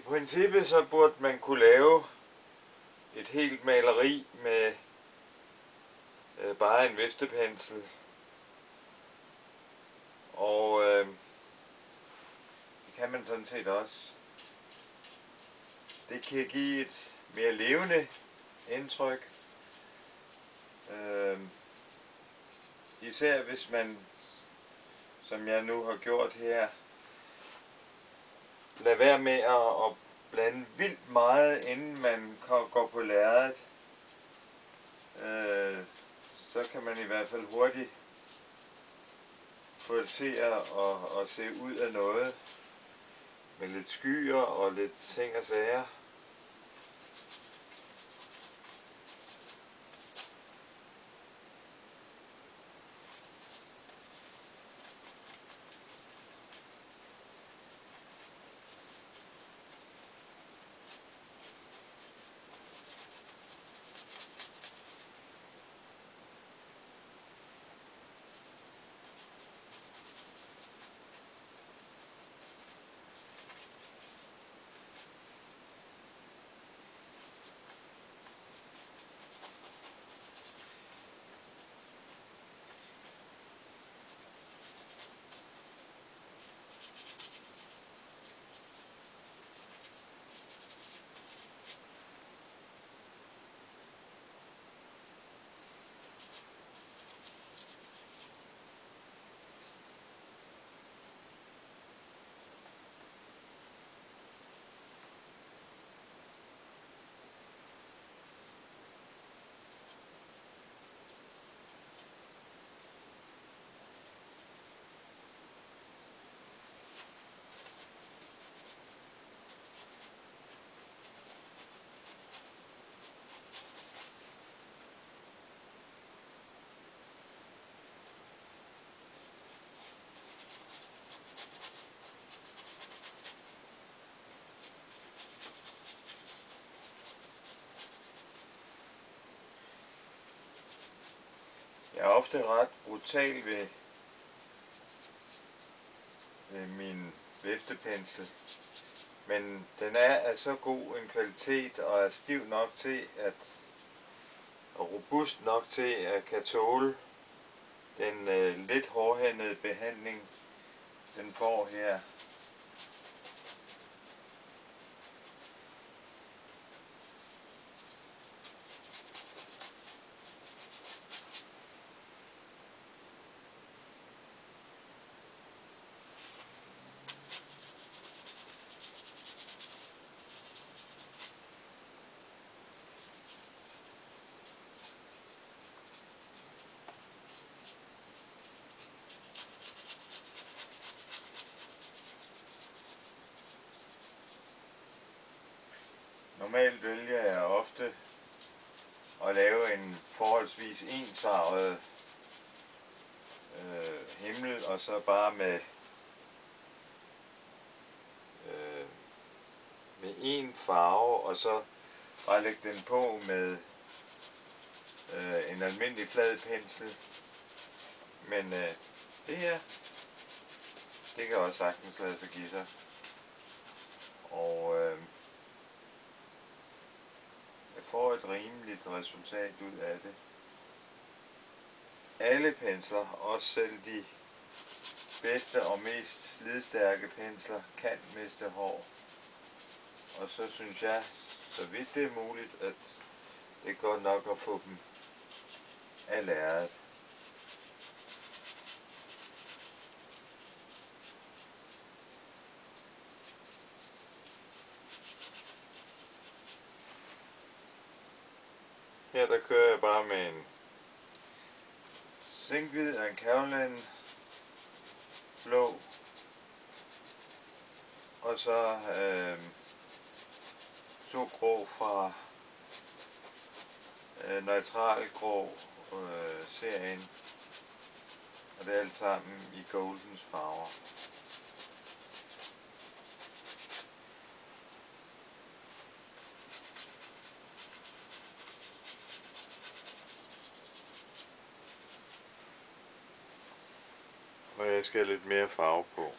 princippet så burde man kunne lave et helt maleri med bare en viftepensel. Og det kan man sådan set også. Det kan give et mere levende indtryk. Især hvis man, som jeg nu har gjort her, lad være med at blande vildt meget, inden man går på lærredet. Så kan man i hvert fald hurtigt få det til at se ud af noget med lidt skyer og lidt ting og sager. Jeg er ofte ret brutal ved min viftepensel, men den er af så god en kvalitet og er stiv nok til og robust nok til at kan tåle den lidt hårdhændede behandling, den får her. Normalt vælger jeg ofte at lave en forholdsvis ensfarvet himmel, og så bare med en farve, og så bare lægge den på med en almindelig flad pensel. Men det her, det kan også sagtens lade sig give sig. Og jeg får et rimeligt resultat ud af det. Alle pensler, også selv de bedste og mest slidstærke pensler, kan miste hår. Og så synes jeg, så vidt det er muligt, at det er godt nok at få dem af lærredet. Her der kører jeg bare med en Zinkhvid og en Kevlar blå, og så 2 grå fra neutralgrå serien, og det er alt sammen i Goldens farver. Og jeg skal have lidt mere farve på.